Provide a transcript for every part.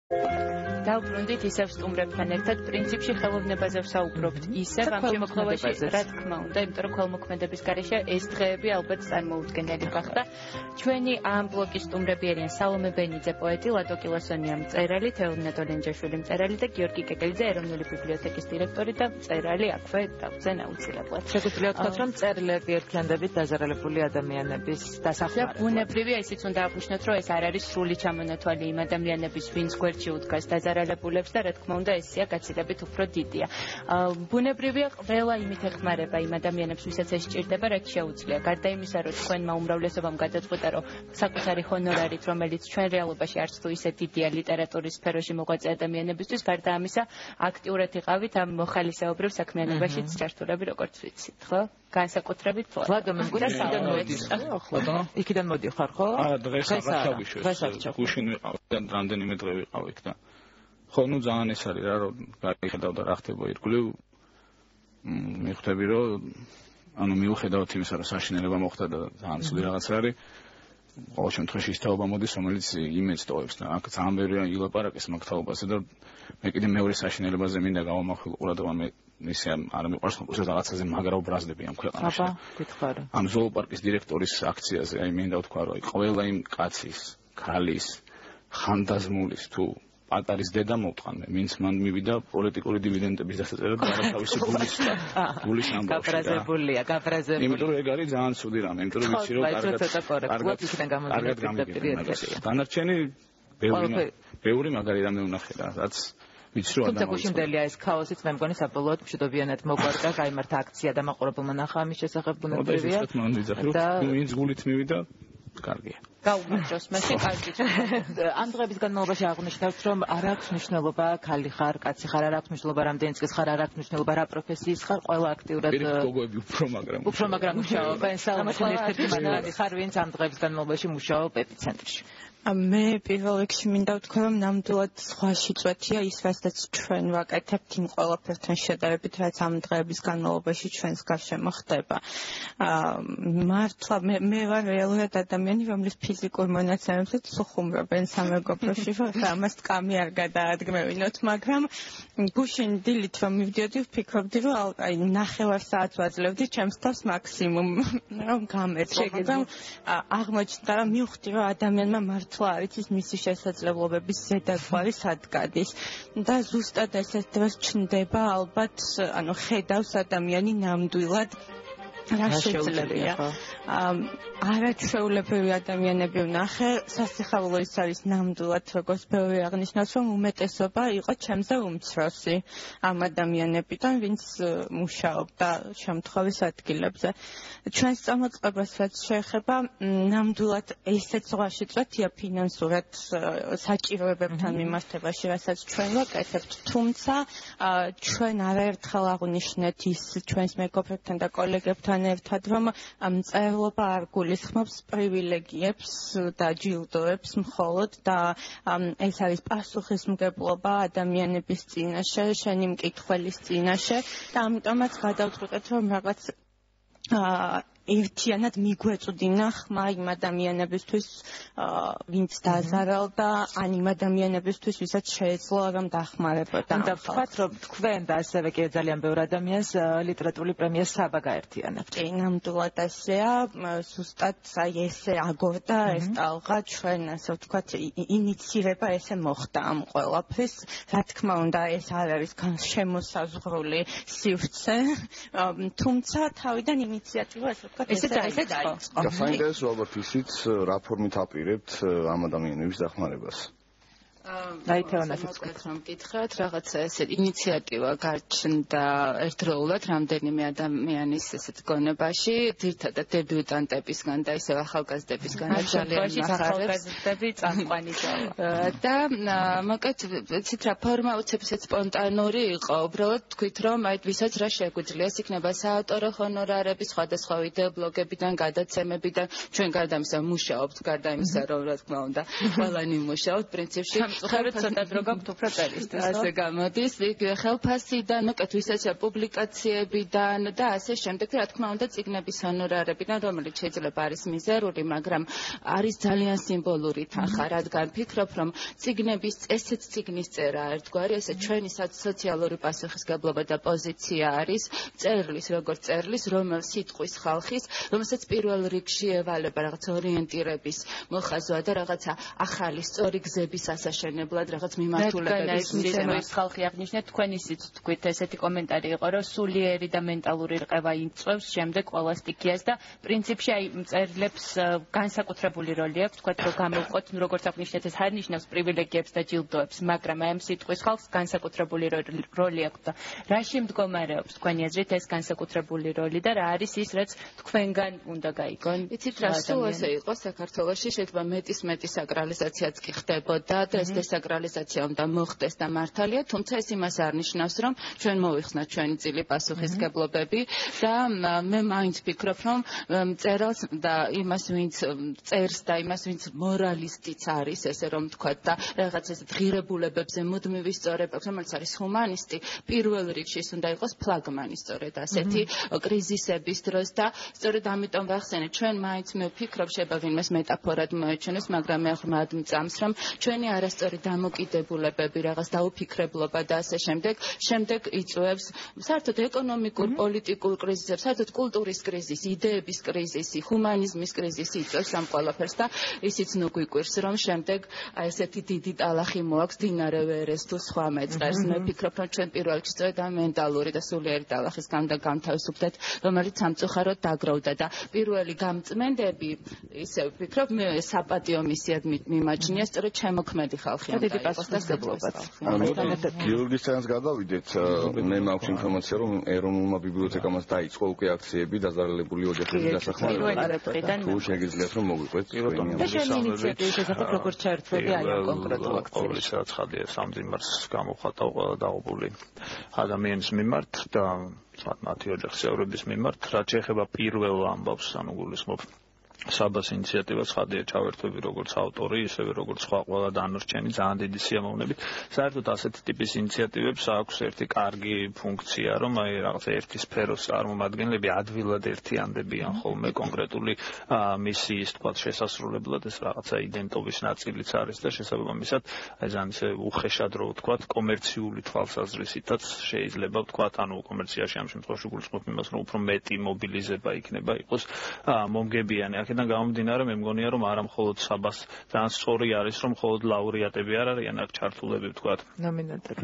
დავბრუნდით ისევ სტუმრებთან ერთად პრინციპში ხელოვნებაზე ვსაუბრობთ ისევ ამ შემთხვევაში რა თქმა უნდა იმიტომ რომ ქველმოქმედების გარეშე ეს დღეები ალბათ წარმოუდგენელი გახდა ჩვენი ამ ბლოკის სტუმრები არიან სალომე ბენიძე პოეტი ლადო კილოსონია მწერალი თეოდორ ტოლენჯაშვილი მწერალი და გიორგი კეკელიძე ეროვნული ბიბლიოთეკის დირექტორი და მწერალი აქვე დავძენ აუცილებლად შეგვიძლია ვთქვათ რომ მწერლები ერთგანდებით დაზარალებული ადამიანების დასახმარებლად ბუნებრივია ისიც უნდა აღვნიშნოთ რომ ეს არ არის სრული ჩამონათვალი იმ ადამიანების ვინც გვერდში უდგას დაზარალებულებს და რა თქმა უნდა ეს სია გაცილებით უფრო დიდია. ბუნებრივია ყველა იმით ეხმარება იმ ადამიანებს ვისაც ეს სჭირდება რაც შეუძლია. გარდა იმისა რომ თქვენმა უმრავლესობამ გადაწყვეტა რომ საკუთარი ჰონორარით რომელიც ჩვენ რეალობაში არც თუ ისე დიდია ლიტერატურის სფეროში მოღვაწე ადამიანებისთვის გარდა ამისა აქტიურად იყავით ამ მოხალისეობრივ საქმიანობაშიც ჩართულები როგორც ვიცით, ხო? განსაკუთრებით ლადო მე მგონი იქიდან მოდიხარ ხო? დღეს აღარ გუშინ ვიყავ რამდენიმე დღე ვიყავ იქ და ხო ნუ ძალიან ეს არის რა რომ გაიხედავ და რა ხდება ირგვლივ მიხვდები რომ ანუ მიუხედავად იმისა რომ საშინელება მოხდა და ძალიან ცუდი რაღაცა არის ყოველ შემთხვევაში ის თაობა მოდის რომელიც იმედს ტოვებს და აქ ძალიან ბევრი ილაპარაკეს მაგ თაობაზე და მე კიდე მეორე საშინელებაზე მინდა გავამახვილო ყურადღება მე ისე არ მიყვარს კონკრეტულად რაღაცაზე მაგრა უბრაზდები ამ ქვეყანაში გითხარი ამ ზოოპარკის დირექტორის აქციაზე აი მინდა ვთქვა რომ ყველა იმ კაცის ქალის ხანდაზმულის თუ პატარის დედა მოვტყანე, ვინც მან მივიდა პოლიტიკური დივიდენდების დასაწერად და თავისი გულის ამბავში. გაფრაზებულია. იმიტომ რომ ეგ არის ძალიან ცუდი რამე, იმიტომ რომ ვიცი რომ კარგად დანარჩენი ბევრი მაგარი რამე უნახე რა, რაც ვიცი რომ თუმცა გუშინდელია ეს ქაოსიც მე მგონი საბოლოოდ მშვიდობიანად მოგვარდა, გაიმართა აქცია და მაყურებელმა ნახა ამის შესახებ ბუნებრივია. და ვინც გულით მივიდა კარგია. გაუმარჯოს მაშინ კარგი. ამ დღეების განმავლობაში აღნიშნავთ რომ არ აქვს მნიშვნელობა ხალი ხარ, კაცი ხარ, არ აქვს მნიშვნელობა რამდენი წლის ხარ, არ აქვს მნიშვნელობა რა პროფესიის ხარ, ყველა აქტიურად გოგოები უფრო მაგრამ მუშაობენ. სალომეში ერთ-ერთი მაგალითი ხარ, ვინც ამ დღეების განმავლობაში მუშაობ ეპიცენტრში. მე პირველ რიგში მინდა ვთქვა რომ ნამდვილად სხვაში წვეთია ის რასაც ჩვენ ვაკეთებთ იმ ყველაფერთან შედარებით რაც ამ დღეების განმავლობაში ჩვენს გარშემო ხდება. მართლა მე ვარ რეალურად ადამიანი რომლის ფიზიკურ მონაცემებსაც ხუმრობენ სამეგობროში რომ ამას კამი არ გადაადგმევინოთ მაგრამ გუშინ დილით რომ მივდიოდი ვფიქრობდი რომ აი 9 საათს ვაძლევდი ჩემს თავს მაქსიმუმ რომ გამეწვა მაგრამ აღმოჩნდა რომ მივხვდი რომ ადამიანმა მართლა არის ის მისი შესაძლებლობების ზედაგვარი სად გადის და ზუსტად ესეთ დროს ჩნდება ალბათ ანუ ხედავს ადამიანი ნამდვილად რა შეუძლებია არაჩვეულებრივი ადამიანები ვნახე სასიხარულო ის არის ნამდვილად როგორც ბევრი აღნიშნავს რომ უმეტესობა იყო ჩემზე უმცროსი ამ ადამიანებიდან ვინც მუშაობდა შემთხვევის ადგილებზე ჩვენს წამოწყებას რაც შეეხება ნამდვილად ესეც ზღვაში წვეთია ფინანსურად საჭიროებებთან მიმართებაში რასაც ჩვენ ვაკეთებთ თუმცა ჩვენ არაერთხელ აღვნიშნეთ ის ჩვენს მეგობრებთან და კოლეგებთან ერთად რომ მწერლობა არ გულისხმობს პრივილეგიებს და ჯილდოებს მხოლოდ და ეს არის პასუხისმგებლობა ადამიანების წინაშე, შენი მკითხველის წინაშე და ამიტომაც გადავწყვეტეთ რომ რაღაც ერთიანად მიგვეწუდინა ხმა იმ ადამიანებისთვის ვინც დაზარალდა ან იმ ადამიანებისთვის ვისაც შეეძლო რომ დახმარებოდა და ვთქვათ რომ თქვენ და ასევე კი ძალიან ბევრი ადამიანს ლიტერატურული პრემია საბა გაერთიანებთ კი ნამდვილად ასეა ზუსტად აი ესე აგორდა ეს ტალღა ჩვენ ასე ვთქვათ ინიცირება ესე მოხდა ამ ყველაფრის რა თქმა უნდა ეს არ არის შემოსაზღვრული სივრცე თუმცა თავიდან ინიციატივა ასე ესეც დაიწყო. საინტერესო ალბათ ისიც რა ფორმით აპირებთ ამ ადამიანების დახმარებას. დაითეონასაც რომ გითხრათ რაღაცა ესე ინიციატივა გარჩნდა ერთდროულად რამდენიმე ადამიანის ესეთ გონებაში ძირთადად დებიუტანტებისგან და ისევ ახალგაზრდებისგან ძალიან ახალგაზრდები წამყვანი და მაგათ ვიცით რა ფორმაცებიც სპონტანური იყო უბრალოდ თქვით რომ აი ვისაც რა შეგვიძლია ეს იქნება საავტორო ჰონორარები სხვადასხვა ვიდეობლოგებიდან გადაცემებიდან ჩვენ გარდა ამისა მუშაობთ გარდა იმისა რომ რა თქმა უნდა ყველანი მუშაობთ პრინციპში მოგწუხებით ცოტა დრო გაქვთ უფრო წერისთვის, ხო? ასე გამოდის, ხელფასიდან, ვისაც პუბლიკაციებიდან და ასე შემდეგ, რა თქმა უნდა, წიგნების ჰონორარებიდან, რომელიც შეიძლება არის მიზერული, მაგრამ არის ძალიან სიმბოლური თანხა, რადგან ფიქრობ, რომ წიგნების ესეც წიგნის წერა ერთგვარი, ესე ჩვენი სოციალური პასუხისგებლობა და პოზიცია არის წერლის, როგორც წერლის, რომელ სიტყვის ხალხის, რომელსაც პირველ რიგში ევალება რაღაც ორიენტირების მოხაზვა და რაღაცა ახალი სწორი გზების ასაშენებლად, რაღაც მიმართულებების მიცემა. ის ხალხი აღნიშნეთ, თქვენ ისიც თქვით, ესეთი კომენტარი იყო, რომ სულიერი და მენტალური რყევა იწვევს შემდეგ ყველა სტიქიას და პრინციპში აი მწერლებს განსაკუთრებული როლი აქვს, თქვათ რომ გამოვყოთ, როგორც აღნიშნეთ, ეს არ ნიშნავს პრივილეგიებს და ჯილდოებს, მაგრამ აი ამ სიტყვის ხალხს განსაკუთრებული როლი აქვს და რაში მდგომარეობს თქვენი აზრით ეს განსაკუთრებული როლი და რა არის ის, რაც თქვენგან უნდა გაიგონ? იცით რა, სულ ასე იყო საქართველოში, შეიძლება მეტი საკრალიზაციაც კი ხდებოდა და ეს დესაკრალიზაცია უნდა მოხდეს და მართალია, თუმცა ეს იმას არ ნიშნავს, რომ ჩვენ მოვიხსნათ ჩვენი წილი პასუხისგებლობები და მე მაინც ვფიქრობ, რომ მწერალს და იმას ვინც წერს და იმას ვინც მორალისტიც არის, ესე რომ ვთქვათ და რაღაც ეს ღირებულებებზე მუდმივ ისწორება, რომელიც არის ჰუმანისტი, პირველ რიგში ის უნდა იყოს ფლაგმანი სწორედ ასეთი კრიზისების დროს და სწორედ ამიტომ ვახსენე, ჩვენ მაინც მე ვფიქრობ, შეიძლება ვინმეს მეტაფორად მოეჩვენოს, მაგრამ მე ღრმად მწამს, რომ ჩვენი არასწორი დამოკიდებულებები, რაღაც დაუფიქრებლობა და ასე შემდეგ იწვევს საერთოდ ეკონომიკურ, პოლიტიკურ კრიზისებს, საერთოდ კულტურის კრიზისი, იდეების კრიზისი, ჰუმანიზმის კრიზისი იწვევს ამ ყველაფერს და ისიც ნუ გვიკვირს, რომ შემდეგ აი ესეთი დიდი ტალახი მოაქვს დინარე ვერეს თუ სხვა მეწყერს. მე ვფიქრობ, რომ ჩვენ პირველ რიგში სწორედ ამ მენტალური და სულიერი ტალახის გამთავისუფლდეთ, რომელიც სამწუხაროდ დაგროვდა და პირველი გამწმენდები, ისე ვფიქრობ, მე საპატიო მისიად მიმაჩნია სწორედ ჩემოქმედი ხალხი უნდა იყოს და სტებლობაც. გიორგისთანაც გადავიდეთ, მე მაქვს ინფორმაცია, რომ ეროვნულმა ბიბლიოთეკამაც დაიწყო უკვე აქციები დაზარალებული ოჯახების დასახმარებლად. თუ შეგიძლიათ რომ მოგვიყვეთ თქვენი და შენი ინიციატივის შესახებ როგორ ჩაერთვები აი ამ კონკრეტულ აქციაში? ყოველთვის ხადია სამძიმარს გამოხატავ ყველა დაღუპული ადამიანის მიმართ და მათი ოჯახის წევრების მიმართ, რაც შეეხება პირველ ამბავს, ანუ გულისხმობ საბას ინიციატივას ხადია ჩავერთვები როგორც ავტორი, ისევე როგორც სხვა ყველა დანარჩენი ძალიან დიდი სიამოვნებით. საერთოდ ასეთი ტიპის ინიციატივებს აქვს ერთი კარგი ფუნქცია, რომ აი რაღაც ერთი სფეროს წარმომადგენლები ადვილად ერთიანდებიან ხოლმე კონკრეტული მისიის თქვა შესასრულებლად, ეს რაღაცა იდენტობის ნაწილიც არის და შესაბამისად აი ძალიან ისე უხეშად რო ვთქვა, კომერციული თვალსაზრისითაც შეიძლება ვთქვა, ანუ კომერციაში ამ შემთხვევაში გულისხმობ იმას, რომ უფრო მეტი მობილიზება იქნება იყოს მომგებიანი. აქედან გამომდინარე, მე მგონია, რომ არა მხოლოდ საბას ძალიან სწორი არის, რომ მხოლოდ ლაურეატები არ არიან, აქ ჩართულები ვთქვათ,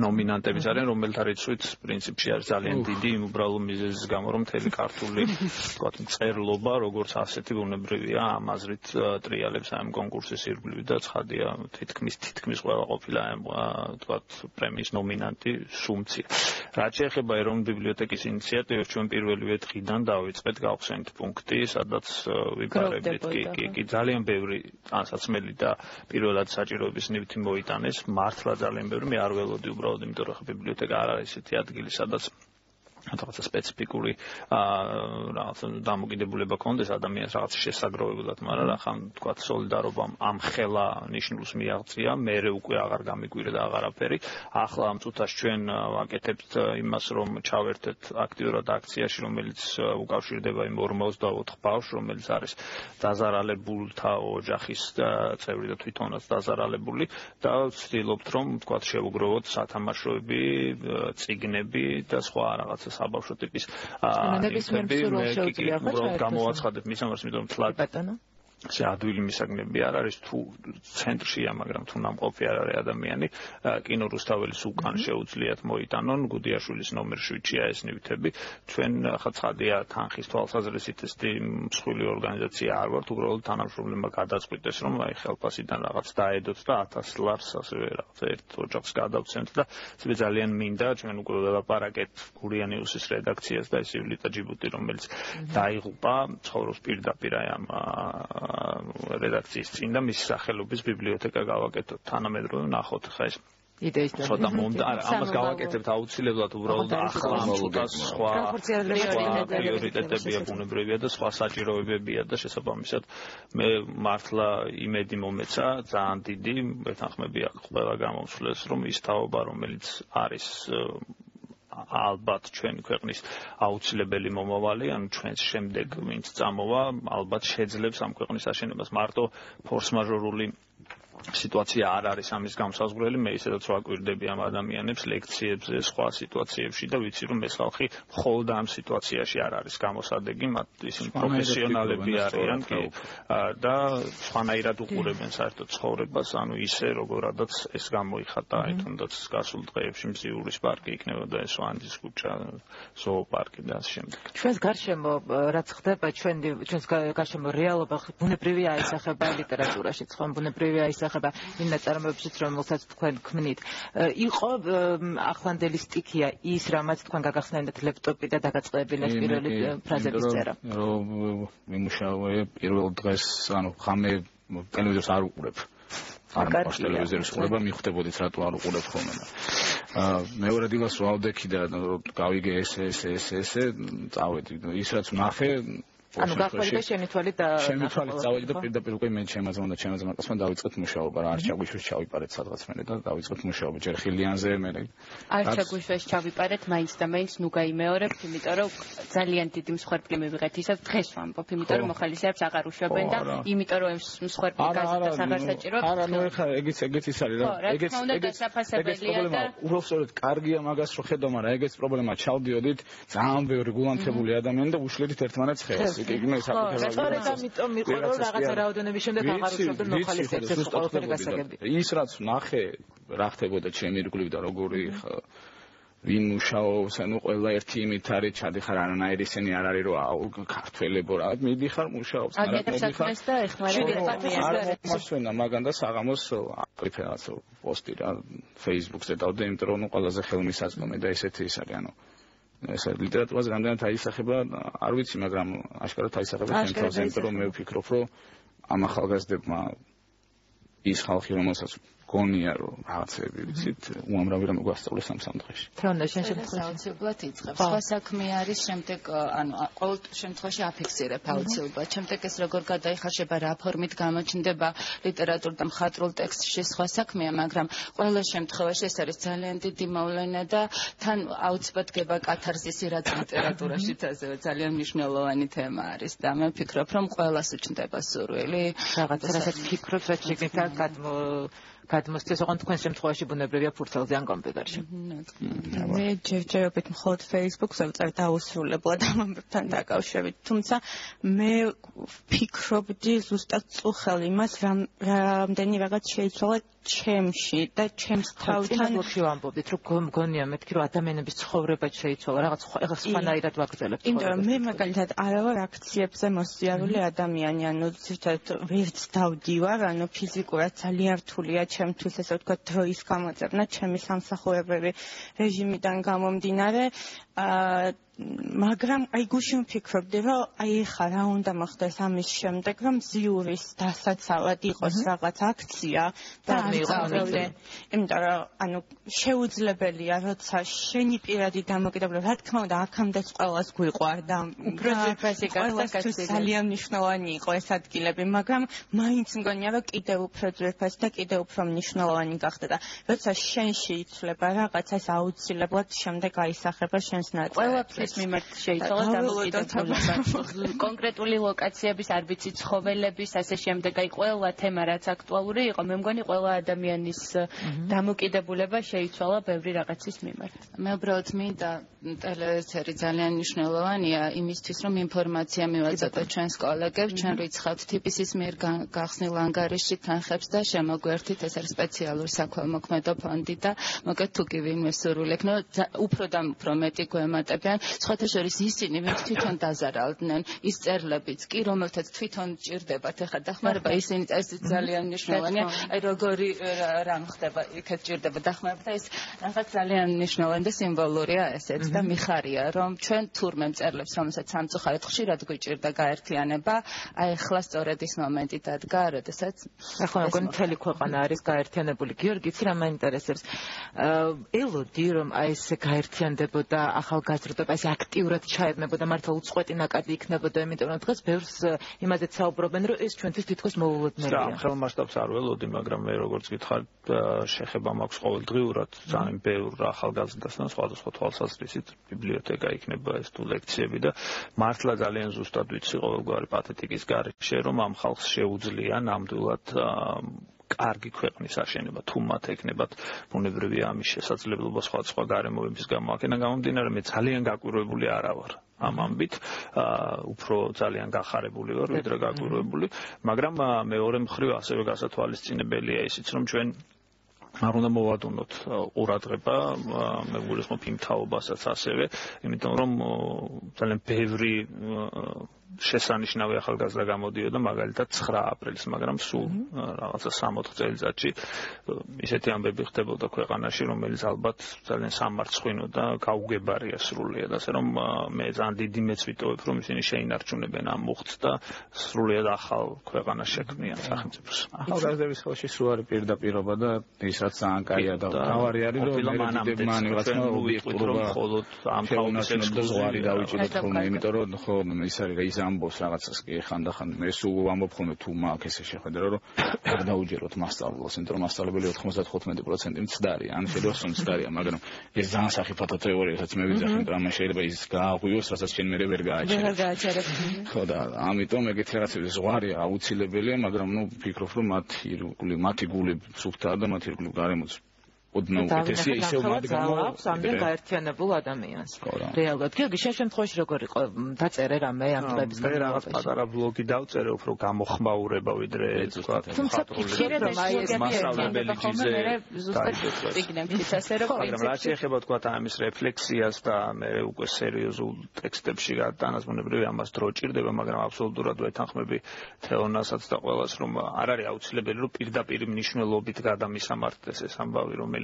ნომინანტებიც არიან, რომელთა რიცხვიც პრინციპში არის ძალიან დიდი, იმ უბრალო მიზეზის გამო, რომ მთელი ქართული ვთქვათ, მწერლობა, როგორც ასეთი ბუნებრივია, ამ აზრით ტრიალებს ამ კონკურსის ირგვლივ და ცხადია, თითქმის ყველა ყოფილა ამ ვთქვათ, პრემიის ნომინანტი სუმცია. რაც შეეხება ეროვნული ბიბლიოთეკის ინიციატივებს, ჩვენ პირველივე დღიდან დავიწყეთ გავხსენით პუნქტი, სადაც კი ძალიან ბევრი ანსაცმელი და პირველად საჭიროების ნივთი მოიტანეს, მართლა ძალიან ბევრი, მე არ ველოდი უბრალოდ, იმიტომ რომ ბიბლიოთეკა არ არის ესეთი ადგილი, სადაც რაღაცა სპეციფიკური რაღაცა დამოკიდებულება კონდეს ადამიანს რაღაც შესაგროვებლად, მაგრამ ახლა თქვათ სოლიდარობამ ამ ხელა ნიშნულს მიაღწია, მერე უკვე აღარ გამიგვირდა და აღარაფერი. ახლა ამ წუთას ჩვენ ვაკეთებთ იმას, რომ ჩავერთეთ აქტიურად აქციაში, რომელიც უკავშირდება იმ 44 ბავშვს, რომელიც არის დაზარალებულთა ოჯახის წევრი და თვითონაც დაზარალებული და ვცდილობთ, რომ თქვათ შევუგროვოთ სათამაშოები, წიგნები და სხვა რაღაცა საბავშვო ტიპის ინფები, მე გამოვაცხადებ მის ამას, იმიტომ რომ თლად ადვილი მისაგნები არ არის, თუ ცენტრშია, მაგრამ თუ ნამყოფი არ არის ადამიანი, კინო რუსთაველის უკან შეუძლიათ მოიტანონ, გუდიაშვილის ნომერ 7-ია ეს ნივთები. ჩვენ ხა ცხადია თანხის თვალსაზრისით ეს მსხვილი ორგანიზაცია არ ვართ, უბრალოდ თანამშრომლებმა გადაწყვიტეს, რომ აი ხელფასიდან რაღაც დაედოთ და 1000 ლარს ასევე რაღაც ერთ ოჯახს გადავცემთ და ეს ძალიან მინდა, ჩვენ უკვე ველაპარაკეთ გურიანიუსის რედაქციას და ისივლიტა ჯიბუტი, რომელიც დაიღუპა, ცხოვრობს პირდაპირ აი ამ რედაქციის წინ და მის სახელობის ბიბლიოთეკა გავაკეთოთ. თანამედროვე ნახოთ ხა ეს ცოტა ამას გავაკეთებთ აუცილებლად უბრალოდ ახლა ცოტა სხვა პრიორიტეტებია ბუნებრივია და სხვა საჭიროებებია და შესაბამისად მე მართლა იმედი მომეცა ძალიან დიდი მეთანხმები აქვს ყველა გამომსვლელს რომ ის თაობა რომელიც არის ალბათ ჩვენი ქვეყნის აუცილებელი მომავალი, ანუ ჩვენს შემდეგ ვინც წამოვა, ალბათ შეძლებს ამ ქვეყნის აშენებას. მარტო ფორს-მაჟორული სიტუაცია არ არის ამის გამსაზღვრელი, მე ისედაც ვაკვირდები ამ ადამიანებს ლექციებზე, სხვა სიტუაციებში და ვიცი რომ ეს ხალხი მხოლოდ ამ სიტუაციაში არ არის გამოსადეგი, მათ ისინი პროფესიონალები არიან და სხვანაირად უყურებენ საერთოდ ცხოვრებას, ანუ ისე როგორადაც ეს გამოიხატა, აი თუნდაც გასულ დღეებში მზიურის პარკი იქნებოდა ეს ვანჯის ქუჩა, ზოოპარკი და ასე შემდეგ. ჩვენს გარშემო რაც ხდება, ჩვენს გარშემო რეალობა ბუნებრივია აისახება ლიტერატურაშიც, ხომ ბუნებრივია აისახება იმ ნაწარმოებშიც, რომელსაც თქვენ ქმნით. იყო ახლანდელი სტიქია ის, რამაც თქვენ გაგახსნათ ლეპტოპი და დაგაწყდებინეთ პირველი ფრაზების წერა. რომ მიმუშავე პირველ დღეს, ანუ ხამე ტელევიზორს არ უყურებ. არ მოყავს ტელევიზორის ყურება, მიხვდებოდით რატო არ უყურებ ხოლმე. მეორე დილას ვავდექი და გავიგე ესე, წავედი. ის რაც ვნახე ანუ გახვალდა შენი თვალით და შენი თვალით წავედი და პირდაპირ უკვე მე ჩემაზმაკაცმა დავიწყეთ მუშაობა რა არჩაგვიშვის ჩავიპარეთ სადღაც მე და დავიწყეთ მუშაობა ჯერ ხილიანზე მე არჩაგვიშვის ჩავიპარეთ მაინც და მაინც ნუ გაიმეორებთ იმიტომ რომ ძალიან დიდი მსხვერპლი მივიღეთ ისაც დღეს ვამბობ იმიტომ რომ მოხალისეებს აღარ უშვებენ და იმიტომ რომ მსხვერპლი გაზეთას აღარ საჭიროებს არა ნუ ეხა ეგეც ის არის რა ეგეც პრობლემა უბრალოდ კარგია მაგას რო ხედავ მაგრამ ეგეც პრობლემა ჩავდიოდით ძალიან ბევრი გულანთებული ადამიანი და უშლედით ერთმანეთს ხელს სწორედ ამიტომ იყო რომ რაღაცა რაოდენობის შემდეგ აღარ უშვებდნენ მოხალისეებს ეს ყველაფერი გასაგებია. ის რაც ნახე რა ხდებოდა ჩემი ირგვლივ და როგორი ვინ მუშაობს, ანუ ყველა ერთი იმით არის ჩადიხარ არანაირი ისინი არ არის რომ ქართველებო რა მიდიხარ მუშაობს არა მიდიხარ და ეხმარება მაგან და საღამოს აკრიფერაც პოსტი რა Facebook-ზე დავდე იმიტომ რომ ყველაზე ხელმისაწვდომი და ესეთი ის არის ანუ ეს ლიტერატურაზე რამდენად აისახება, არ ვიცი, მაგრამ აშკარად აისახება ჩემ თავზე, იმიტომ რომ მე ვფიქრობ, რომ ამ ახალგაზრდებმა ის ხალხი, რომელსაც გონია რომ რაღაცები ვიცით, უამრავი რამე გვასწავლეს ამ სამდღეში. თეონდა შენ შემთხვევაში აუცილებლად იწყებს. სხვა საქმე არის შემდეგ, ანუ ყოველ შემთხვევაში აფიქსირებ აუცილებლად. შემდეგ ეს როგორ გადაიხარშება, რა ფორმით გამოჩნდება ლიტერატურ და მხატვრულ ტექსტში სხვა საქმეა, მაგრამ ყველა შემთხვევაში ეს არის ძალიან დიდი მოვლენა და თან აუცილებლად გება კათარზისი, რაც ლიტერატურაშიც ასევე ძალიან მნიშვნელოვანი თემა არის და მე ვფიქრობ, რომ ყველას უჩნდება სურვილი. რაღაცასაც ფიქრობ, რაც შეგნითა გადმოსცეს, ოღონდ თქვენ შემთხვევაში ბუნებრივია ფურცელზე ან კომპიუტერში. მე ჯერჯერობით მხოლოდ Facebook-ზე ვწერ დაუსრულებლად ამ ამბებთან დაკავშირებით. თუმცა მე ვფიქრობდი ზუსტად წუხელ იმას, რამდენი რაღაც შეიცვალა ჩემში და ჩემს თავთან ვამბობდით, რომ მგონია მეთქი, რომ ადამიანების ცხოვრება შეიცვალა, რაღაც სხვანაირად ვაგრძელებთ. იმიტომ რომ მე მაგალითად არა ვარ აქციებზე მოსიარული ადამიანი, ანუ ზუსტად ვერც დავდივარ, ანუ ფიზიკურად ძალიან რთულია ჩემთვის ესე ვთქვათ დროის გამოძებნა ჩემი სამსახურებრივი რეჟიმიდან გამომდინარე მაგრამ აი გუშინ ვფიქრობდი რომ აი ხა რა უნდა მოხდეს ამის შემდეგ რომ ზიურის დასაცავად იყოს რაღაც აქცია და მიიღო იმიტომ რომ ანუ შეუძლებელია როცა შენი პირადი დამოკიდებულება რა თქმა უნდა აქამდეც ყველას გვიყვარდა პროცესი გასაკეთდა ძალიან მნიშვნელოვანი იყო ეს ადგილები მაგრამ მაინც მგონია რომ კიდევ უფრო ძვირფასი და კიდევ უფრო მნიშვნელოვანი გახდა და როცა შენში იცვლება რაღაცა ეს აუცილებლად შემდეგ აისახება შენს ნაწილში ეს მიმართ შეიცვალა დამოკიდებულება კონკრეტული ლოკაციების არ ვიცი ცხოველების ასე შემდეგ აი ყველა თემა რაც აქტუალური იყო მე მგონი ყველა ადამიანის დამოკიდებულება შეიცვალა ბევრი რაღაცის მიმართ მე უბრალოდ მინდა ტელეეთერი ძალიან მნიშვნელოვანია იმისთვის რომ ინფორმაცია მივაწოდო ჩვენს კოლეგებს ჩვენ რიცხავთ TPC-ის მიერ გახსნილ ანგარიშში თანხებს და შემოგვერთით ეს არის სპეციალური საქველმოქმედო ფონდი და მოგეთ თუ კი ვინმე სურვილი ექნება უფრო და უფრო მეტი გვემატებიან სხვათა შორის ისინი ვინც თვითონ დაზარალდნენ ის წერლებიც კი რომელთაც თვითონ ჭირდებათ ეხლა დახმარება ისინი ეს ძალიან მნიშვნელოვანია აი რა ხდება, იქაც ჭირდება დახმარება და ეს რაღაც ძალიან მნიშვნელოვანი და სიმბოლურია ესეც და მიხარია, რომ ჩვენ თურმე მწერლებს, რომელსაც სამწუხაროდ ხშირად გვიჭირდა გაერთიანება, აი ახლა სწორედ ის მომენტი დადგა, როდესაც ახლა მგონი მთელი ქვეყანა არის გაერთიანებული. გიორგი, იცი რა მაინტერესებს? ელოდი რომ აი ესე გაერთიანდებოდა ახალგაზრდობა, ესე აქტიურად ჩაებნებოდა, მართლა უწყვეტი ნაკადი იქნებოდა, იმიტომ რომ დღეს ბევრს იმაზე საუბრობენ, რომ ეს ჩვენთვის თითქოს მოულოდნელია. და ხელ მასშტაბს არ ველოდი, მაგრამ მე როგორც გითხარით, შეხება მაქვს ყოველდღიურად ძალიან ბევრ ახალგაზრდასთან სხვადასხვა თვალსაზრისით, ბიბლიოთეკა იქნება ეს თუ ლექციები და მართლა ძალიან ზუსტად ვიცი ყოველგვარი პათეტიკის გარეშე, რომ ამ ხალხს შეუძლია ნამდვილად კარგი ქვეყნის აშენება, თუ მათ ეკნებათ ბუნებრივია ამის შესაძლებლობა სხვადასხვა გარემოების გამო. აქედან გამომდინარე, მე ძალიან გაკვირვებული არა ვარ ამ ამბით, უფრო ძალიან გახარებული ვარ, ვიდრე გაკვირვებული, მაგრამ მეორე მხრივ ასევე გასათვალისწინებელია ისიც, რომ ჩვენ არ უნდა მოვადუნოთ ყურადღება, მე გულისხმობ იმ თაობასაც ასევე, იმიტომ რომ ძალიან ბევრი შესანიშნავი ახალგაზრდა გამოდიოდა მაგალითად 9 აპრილს, მაგრამ სულ რაღაცა 60 წელიწადში ისეთი ამბები ხდებოდა ქვეყანაში, რომელიც ალბათ ძალიან სამარცხვინო და გაუგებარია სრულიად, ასე რომ მე ძალიან დიდი მეც ვიტოვებ, რომ ისინი შეინარჩუნებენ ამ მუხტს და სრულიად ახალ ქვეყანას შექმნიან სახელმწიფოს. ახალგაზრდების ხელში სულ არის პირდაპირობა და ის რაც ძალიან კაია და თავარი არის, რომ მან ვიღაცა ობიექტურობა მხოლოდ ამ თაობის ზღვარი დავიჭიროთ ხოლმე, იმიტომ რომ ხო ის არის ის ამბობს რაღაცას კი ხანდახან მე სულ ამბობ ხოლმე თუ მაქვს ესე შეხედა რომ არ დაუჯეროთ მასწავლებლებს, იმიტომ რომ მასწავლებელი 95% მცდარია, ან შეიძლება რომ მცდარია, მაგრამ ეს ძალიან სახიფათო თეორიასაც მე ვიძახი, რომ ამან შეიძლება ის გააღვიოს, რასაც ჩვენ მე ვერ გააჩერებ. ხო და ამიტომ ეგეთი რაღაცები ზღვარია აუცილებელია, მაგრამ ნუ ვფიქრობ რომ მათი გული სუფთაა და მათი გული გარემოც ოდნავ უკეთესია ისევ მათ გამო ამდენ გაერთიანებულ ადამიანს. რეალურად. გიორგი, შენ შემთხვევაში როგორ იყო? დაწერე რამე ამ დღეების მე რაღაც პატარა ბლოგი დავწერე, უფრო გამოხმაურება ვიდრე თქვა. თუმცა შეიძლება რომ აი ეს მასშტაბებელი ჯიზე ზუსტად წიგნებშიც ასე რომ მაგრამ რა შეეხება თქვა ამის რეფლექსიას და მე უკვე სერიოზულ ტექსტებში გადანაზმუნებრივი ამას დრო ჭირდება, მაგრამ აბსოლუტურად ვეთანხმები თეონასაც და ყველას, რომ არ არის აუცილებელი რომ პირდაპირ მნიშვნელობით გადამისამართდეს ეს ამბავი, რომელიც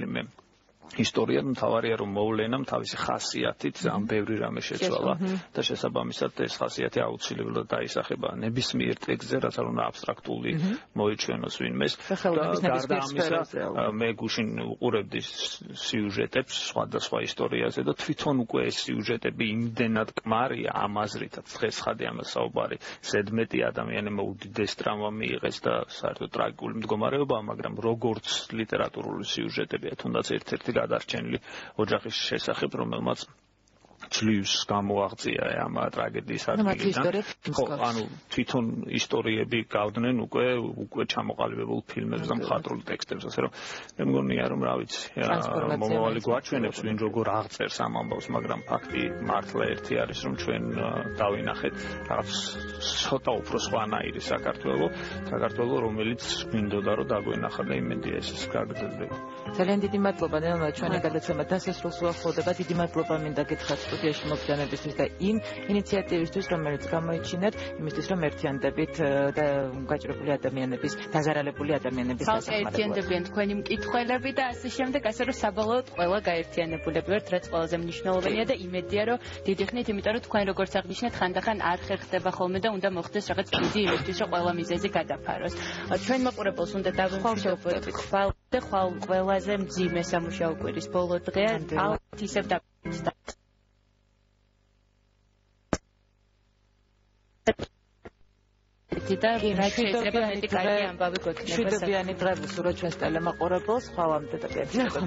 ისტორია მთავარია რომ მოვლენამ თავისი ხასიათით ამ ბევრი რამე შეცვალა და შესაბამისად ეს ხასიათი აუცილებლად დაისახება ნებისმიერ ტექსტზე, რაც არ უნდა აბსტრაქტული მოიჩვენოს ვინმეს და გარდა ამისა მე გუშინ უყურებდი სიუჟეტებს სხვადასხვა ისტორიაზე და თვითონ უკვე ეს სიუჟეტები იმდენად კმარია ამ აზრითაც დღეს ხადი ამას საუბარი ზედმეტი ადამიანებმა უდიდეს ტრამვა მიიღეს და საერთოდ ტრაგიკული მდგომარეობაა, მაგრამ როგორც ლიტერატურული სიუჟეტებია თუნდაც ერთ-ერთი გადარჩენილი ოჯახის შესახებ, რომელმაც ძლივს გამოაღწია ამ ტრაგედიის ადგილიდან. ხო, ანუ თვითონ ისტორიები გავდნენ უკვე ჩამოყალიბებულ ფილმებს და მხატვრულ ტექსტებს, ასე რომ მე მგონია რომ რა ვიცი, მომავალი გვაჩვენებს ვინ როგორ აღწერს ამ ამბავს, მაგრამ ფაქტი მართლა ერთი არის, რომ ჩვენ დავინახეთ რაღაც ცოტა უფრო სხვანაირი საქართველო, რომელიც გვინდოდა რომ დაგვენახა და იმედია ეს გაგრძელდება. ძალიან დიდი მადლობა ნელა, ჩვენი გადაცემა დასასრულს უახლოვდება. დიდი მადლობა მინდა გითხრათ სტუდიაში მოგზაურობისთვის და იმ ინიციატივისთვის, რომელიც გამოიჩინეთ, იმისთვის, რომ ერთიანდებით და გაჭირებული ადამიანების, დაზარალებული ადამიანების დასახმარებლად. ერთიანდებიან თქვენი მკითხველები და ასე შემდეგ, ასე რომ საბოლოოდ ყველა გაერთიანებულები ვართ, რაც ყველაზე მნიშვნელოვანია და იმედია, რომ დიდი ხნით, იმიტომ რომ თქვენ როგორც აღნიშნეთ, ხანდახან არ ხერხდება ხოლმე და უნდა მოხდეს რაღაც დიდი იმისთვის, რომ ყველა მიზეზი გადაფაროს. ჩვენ მაყურებელს უნდა დავხვალ და ხვალ ყველაზე მძიმე სამუშაო კვირის ბოლო დღეა, ალბათ ისევ და და რაც შეიძლება მეტი კარგი ამბავი გვექნება. შვიდობიანი დღე ვუსურვოთ ჩვენს ტელემაყურებელს, ხვალამდე და კეთილდღე.